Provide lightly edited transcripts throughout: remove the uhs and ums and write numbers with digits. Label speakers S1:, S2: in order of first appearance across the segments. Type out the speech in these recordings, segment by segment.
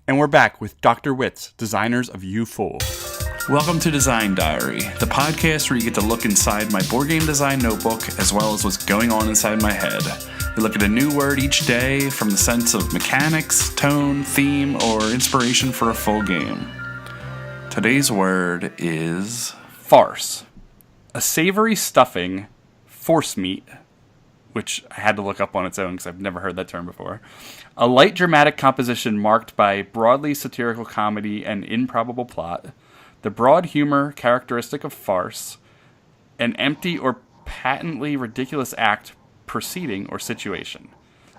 S1: And we're back with Dr. Wictz, designers of U4.
S2: Welcome to Design Diary, the podcast where you get to look inside my board game design notebook as well as what's going on inside my head. We look at a new word each day from the sense of mechanics, tone, theme, or inspiration for a full game. Today's word is
S1: Farce. A savory stuffing, forcemeat, which I had to look up on its own because I've never heard that term before. A light dramatic composition marked by broadly satirical comedy and improbable plot. The broad humor characteristic of farce, an empty or patently ridiculous act, proceeding, or situation.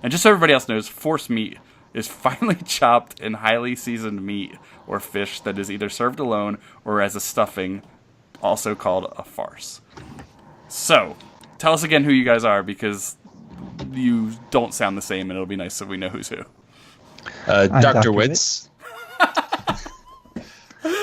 S1: And just so everybody else knows, forcemeat is finely chopped and highly seasoned meat or fish that is either served alone or as a stuffing, also called a farce. So, tell us again who you guys are, because you don't sound the same, and it'll be nice if we know who's who.
S3: Dr. Wictz.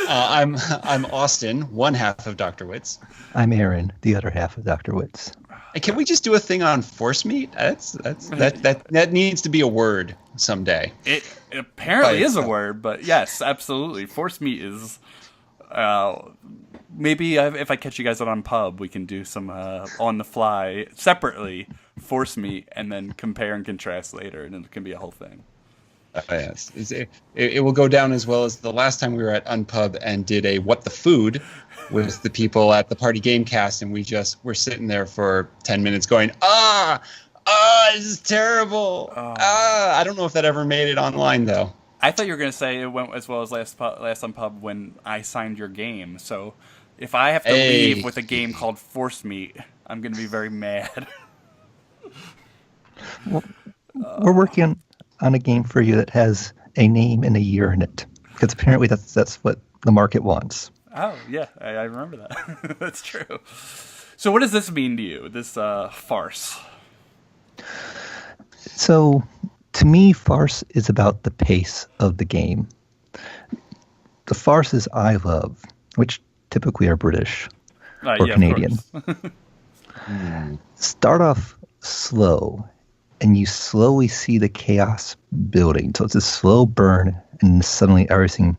S3: I'm Austin, one half of Dr. Wictz.
S4: I'm Aaron, the other half of Dr. Wictz.
S3: Can we just do a thing on forcemeat? That needs to be a word someday.
S1: It apparently is a word, but yes, absolutely. Forcemeat is. Maybe if I catch you guys out on pub, we can do some on the fly separately forcemeat, and then compare and contrast later, and it can be a whole thing.
S3: Yes, it will go down as well as the last time we were at Unpub and did a What the Food with the people at the Party Gamecast, and we're sitting there for 10 minutes going, this is terrible. I don't know if that ever made it online, though.
S1: I thought you were going to say it went as well as last Unpub when I signed your game. So if I have to leave with a game called Forcemeat, I'm going to be very mad.
S4: Well, we're working on a game for you that has a name and a year in it, because apparently that's what the market wants.
S1: Oh, yeah, I remember that. That's true. So what does this mean to you, this farce?
S4: So, to me, farce is about the pace of the game. The farces I love, which typically are British or Canadian, start off slow, and you slowly see the chaos building. So it's a slow burn, and suddenly everything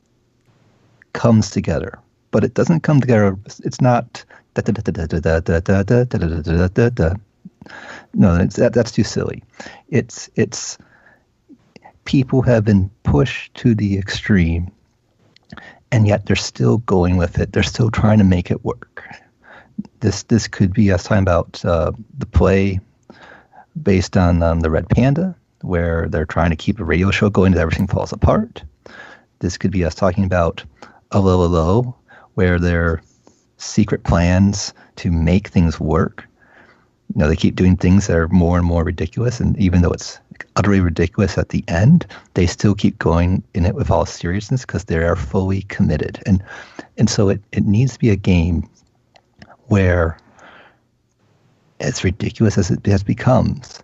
S4: comes together. But it doesn't come together. It's not da da da da da da da da da da da da da. No, that's too silly. It's people have been pushed to the extreme, and yet they're still going with it. They're still trying to make it work. This could be us talking about the play based on the Red Panda, where they're trying to keep a radio show going as everything falls apart. This could be us talking about Allo, where there are secret plans to make things work. They keep doing things that are more and more ridiculous, and even though it's utterly ridiculous at the end, they still keep going in it with all seriousness because they are fully committed. And so it needs to be a game where, as ridiculous as it becomes,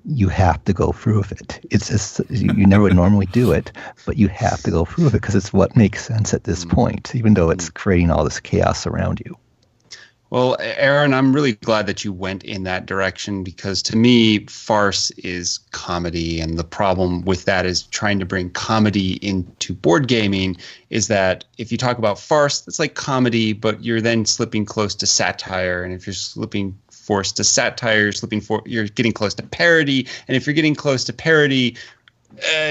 S4: you have to go through with it. It's just, you never would normally do it, but you have to go through with it because it's what makes sense at this point, even though it's creating all this chaos around you.
S3: Well, Aaron, I'm really glad that you went in that direction, because to me, farce is comedy. And the problem with that is trying to bring comedy into board gaming is that if you talk about farce, it's like comedy, but you're then slipping close to satire. And if you're slipping forced to satire, you're getting close to parody. And if you're getting close to parody,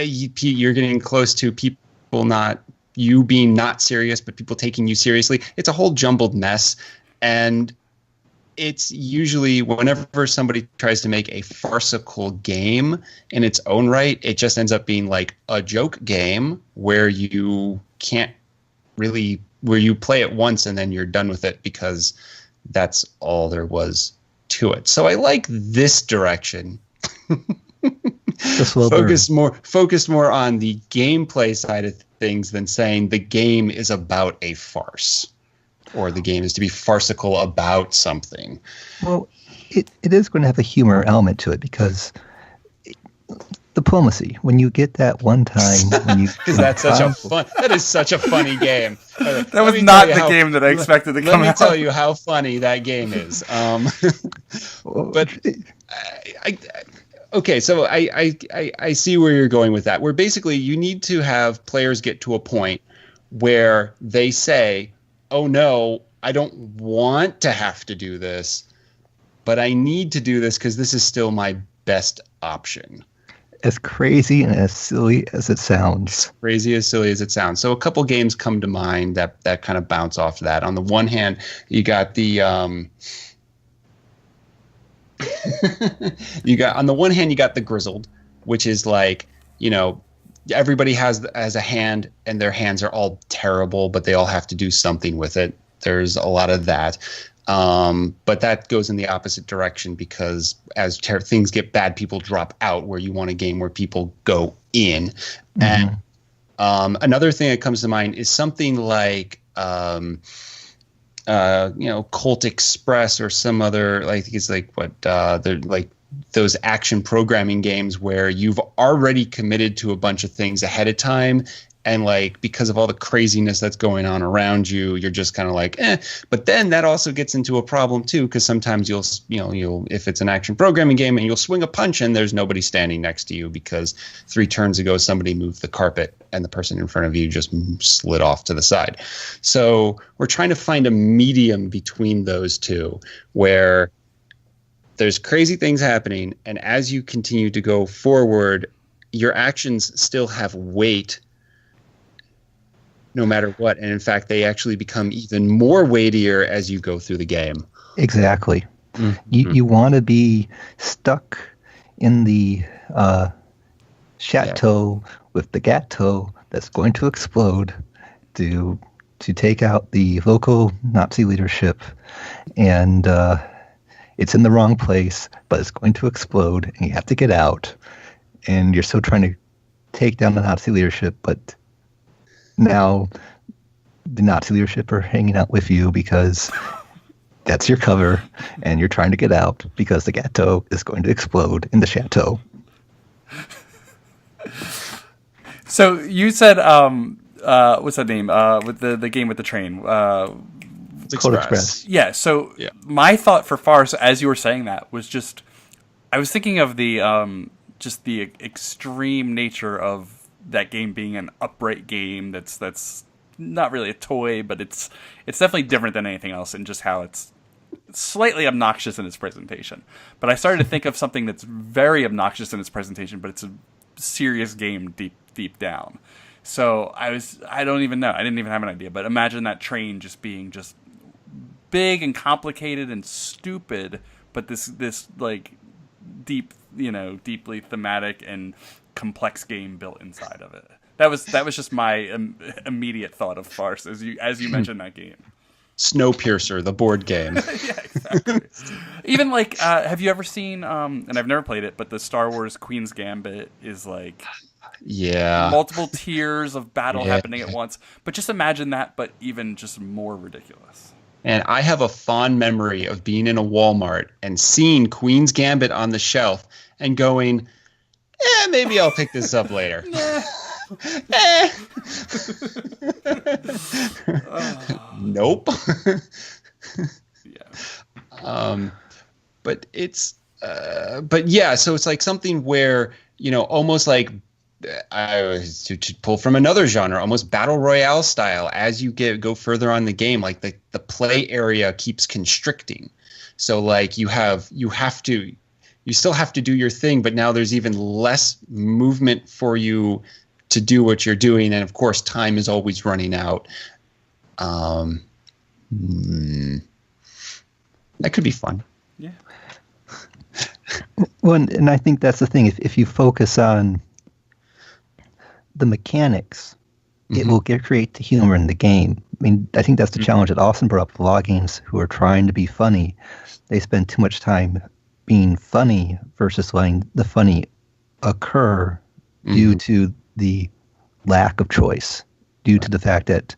S3: you're getting close to people you being not serious, but people taking you seriously. It's a whole jumbled mess. And it's usually whenever somebody tries to make a farcical game in its own right, it just ends up being like a joke game where you play it once and then you're done with it because that's all there was to it. So I like this direction. Focus more on the gameplay side of things than saying the game is about a farce, or the game is to be farcical about something.
S4: Well, it is going to have a humor element to it, because diplomacy, when you get that one time when you
S3: because that is such a funny game.
S1: That was not the game that I expected to come out.
S3: Let me tell you how funny that game is. But Okay, so I see where you're going with that. Where basically you need to have players get to a point where they say, "Oh no, I don't want to have to do this, but I need to do this because this is still my best option."
S4: As crazy and as silly as it sounds.
S3: Crazy as silly as it sounds. So a couple games come to mind that kind of bounce off that. On the one hand, you got the you got the Grizzled, which is like, everybody has a hand and their hands are all terrible, but they all have to do something with it. There's a lot of that. But that goes in the opposite direction because as things get bad, people drop out, where you want a game where people go in. Mm-hmm. And another thing that comes to mind is something like Colt Express or some other, like it's like they're like those action programming games where you've already committed to a bunch of things ahead of time. And like, because of all the craziness that's going on around you, you're just kind of like, But then that also gets into a problem too, because sometimes you'll if it's an action programming game and you'll swing a punch and there's nobody standing next to you because 3 turns ago somebody moved the carpet and the person in front of you just slid off to the side. So we're trying to find a medium between those two where there's crazy things happening, and as you continue to go forward, your actions still have weight no matter what. And in fact, they actually become even more weightier as you go through the game.
S4: Exactly.
S3: Mm-hmm.
S4: You want to be stuck in the chateau with the gâteau that's going to explode to take out the local Nazi leadership. And it's in the wrong place, but it's going to explode and you have to get out. And you're still trying to take down the Nazi leadership, but now the Nazi leadership are hanging out with you because that's your cover, and you're trying to get out because the gâteau is going to explode in the chateau.
S1: So you said, what's that name? With the game with the train?
S4: Colt Express.
S1: Yeah. So my thought for Farce, as you were saying that, was just, I was thinking of the just the extreme nature of that game being an upright game that's not really a toy, but it's definitely different than anything else in just how it's slightly obnoxious in its presentation. But I started to think of something that's very obnoxious in its presentation, but it's a serious game deep down. So I don't even know. I didn't even have an idea. But imagine that train just being just big and complicated and stupid, but this like deeply thematic and complex game built inside of it. That was just my immediate thought of Farce as you mentioned that game.
S3: Snowpiercer, the board game.
S1: Yeah, exactly. Even like, have you ever seen? And I've never played it, but the Star Wars Queen's Gambit is like, multiple tiers of battle happening at once. But just imagine that, but even just more ridiculous.
S3: And I have a fond memory of being in a Walmart and seeing Queen's Gambit on the shelf and going, maybe I'll pick this up later. Nope. But it's so it's like something where, almost like to pull from another genre, almost battle royale style. As you go further on the game, like the play area keeps constricting. So like you still have to do your thing, but now there's even less movement for you to do what you're doing, and of course time is always running out. That could be fun.
S1: Yeah.
S4: Well, and I think that's the thing. If you focus on the mechanics, it will create the humor in the game. I mean, I think that's the challenge that Austin brought up. A lot of games who are trying to be funny, they spend too much time being funny versus letting the funny occur due to the lack of choice, due to the fact that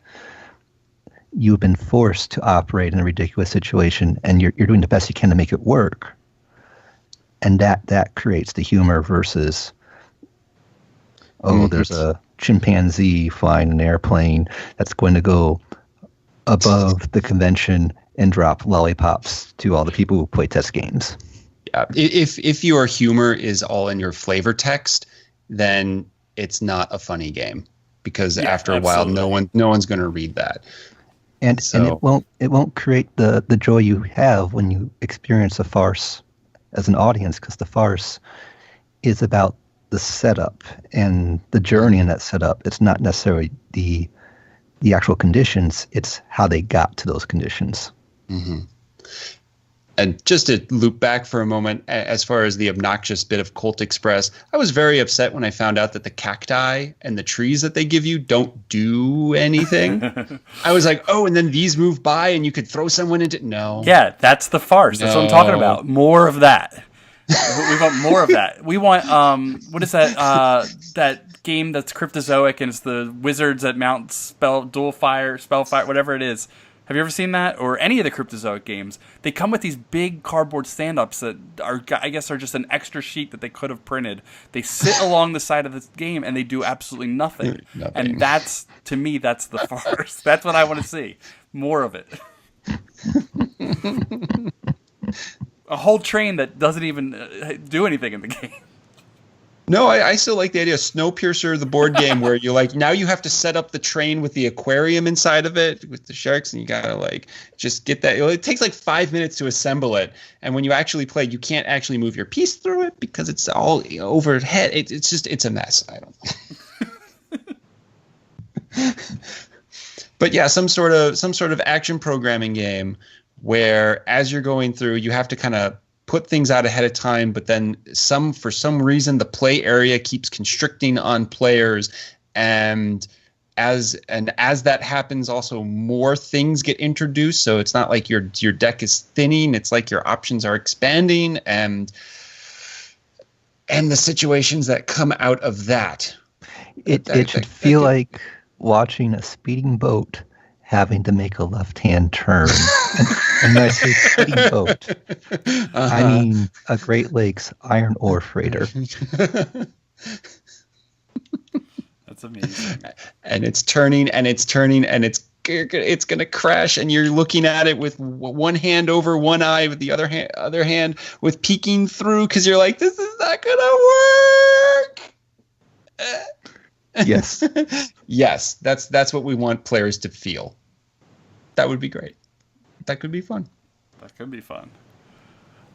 S4: you've been forced to operate in a ridiculous situation and you're doing the best you can to make it work. And that creates the humor versus, there's a chimpanzee flying an airplane that's going to go above the convention and drop lollipops to all the people who play test games.
S3: If your humor is all in your flavor text, then it's not a funny game, because after a while, no one's going to read that.
S4: And it won't create the joy you have when you experience a farce as an audience, because the farce is about the setup and the journey in that setup. It's not necessarily the actual conditions, it's how they got to those conditions.
S3: Mm-hmm. And just to loop back for a moment, as far as the obnoxious bit of Colt Express, I was very upset when I found out that the cacti and the trees that they give you don't do anything. I was like, oh, and then these move by and you could throw someone into... No.
S1: Yeah, that's the farce. That's what I'm talking about. More of that. We want more of that. We want, what is that, that game that's cryptozoic and it's the wizards that mount spellfire, whatever it is. Have you ever seen that? Or any of the cryptozoic games? They come with these big cardboard stand-ups that are, I guess, are just an extra sheet that they could have printed. They sit along the side of the game and they do absolutely nothing. And that's, to me, that's the farce. That's what I want to see. More of it. A whole train that doesn't even do anything in the game.
S3: No, I still like the idea of Snowpiercer, the board game, where you now you have to set up the train with the aquarium inside of it with the sharks, and you gotta just get that. It takes 5 minutes to assemble it, and when you actually play, you can't actually move your piece through it because it's all overhead. It's a mess. I don't know. But yeah, some sort of action programming game where as you're going through, you have to kind of put things out ahead of time, but then for some reason the play area keeps constricting on players, and as that happens, also more things get introduced. So it's not like your deck is thinning; it's like your options are expanding, and the situations that come out of that.
S4: It should feel like watching a speeding boat having to make a left-hand turn. And when I say speeding boat, I mean a Great Lakes iron ore freighter.
S1: That's amazing.
S3: And it's turning, and it's turning, and it's going to crash, and you're looking at it with one hand over one eye, with the other hand with peeking through, because you're like, this is not going to work.
S4: Yes.
S3: Yes, that's what we want players to feel. That would be great. That could be fun.
S1: That could be fun.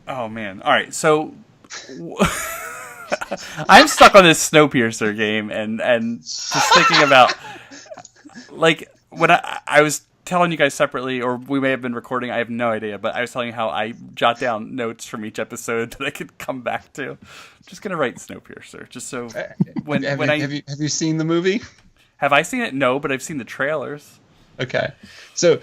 S1: Oh, man. All right, so I'm stuck on this Snowpiercer game and just thinking about, when I was telling you guys separately, or we may have been recording, I have no idea, but I was telling you how I jot down notes from each episode that I could come back to. I'm just going to write Snowpiercer, just so
S3: have you seen the movie?
S1: Have I seen it? No, but I've seen the trailers.
S3: Okay. So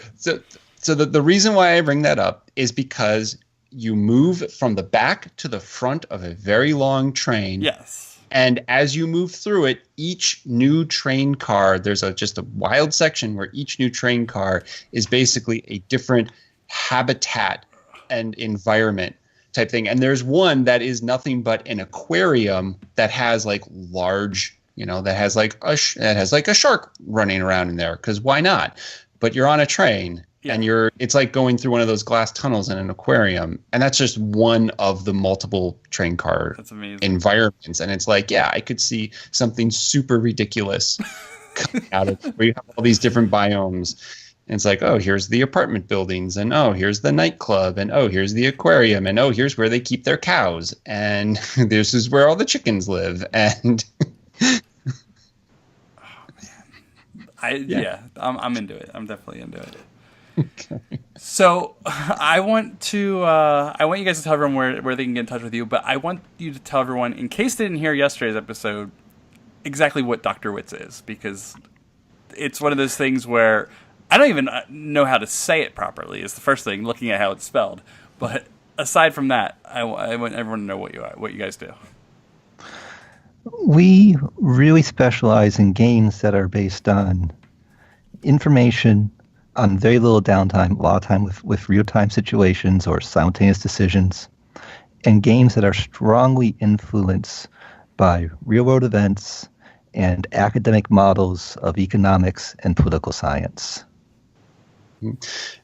S3: the reason why I bring that up is because you move from the back to the front of a very long train.
S1: Yes.
S3: And as you move through it, each new train car, there's just a wild section where each new train car is basically a different habitat and environment type thing. And there's one that is nothing but an aquarium that has large, that has a shark running around in there, because why not? But you're on a train. Yeah. And it's like going through one of those glass tunnels in an aquarium. And that's just one of the multiple train car environments. And it's I could see something super ridiculous coming out of where you have all these different biomes. And it's oh, here's the apartment buildings, and oh, here's the nightclub, and oh, here's the aquarium, and oh, here's where they keep their cows, and this is where all the chickens live. And
S1: I'm into it. I'm definitely into it. Okay. So I want you guys to tell everyone where they can get in touch with you, but I want you to tell everyone, in case they didn't hear yesterday's episode, exactly what Dr. Wictz is, because it's one of those things where I don't even know how to say it properly, is the first thing, looking at how it's spelled. But aside from that, I want everyone to know what you guys do.
S4: We really specialize in games that are based on information, on very little downtime, a lot of time with real-time situations or simultaneous decisions, and games that are strongly influenced by real-world events and academic models of economics and political science.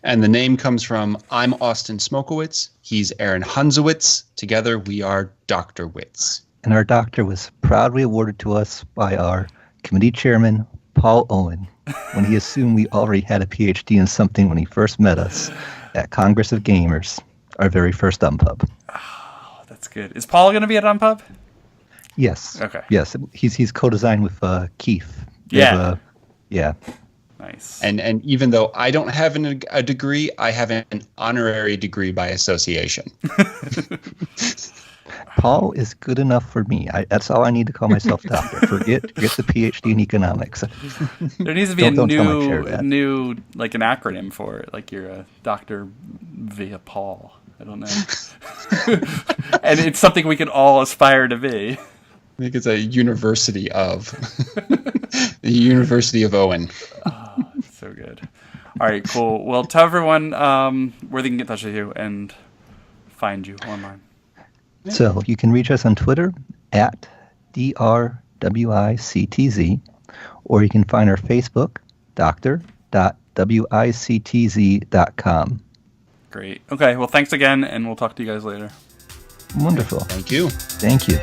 S3: And the name comes from I'm Austin Smokowitz. He's Aaron Hunzowitz. Together we are Dr. Wictz.
S4: And our doctor was proudly awarded to us by our committee chairman, Paul Owen, when he assumed we already had a PhD in something when he first met us at Congress of Gamers, our very first Unpub.
S1: Oh, that's good. Is Paul going to be at Unpub?
S4: Yes.
S1: Okay.
S4: Yes, he's co-designed with Keith.
S1: Yeah.
S4: Yeah.
S1: Nice.
S3: And even though I don't have a degree, I have an honorary degree by association.
S4: Paul is good enough for me. That's all I need to call myself doctor. Forget the PhD in economics.
S1: There needs to be
S4: Don't tell my chair that.
S1: new like an acronym for it. Like you're a doctor via Paul. I don't know. And it's something we can all aspire to be.
S3: I think it's a university of the University of Owen.
S1: Oh, so good. All right, cool. Well, tell everyone where they can get in touch with you and find you online.
S4: So you can reach us on Twitter at drwictz, or you can find our Facebook, dr.wictz.com.
S1: Great. Okay, well, thanks again, and we'll talk to you guys later.
S4: Wonderful.
S3: Thank you.
S4: Thank you.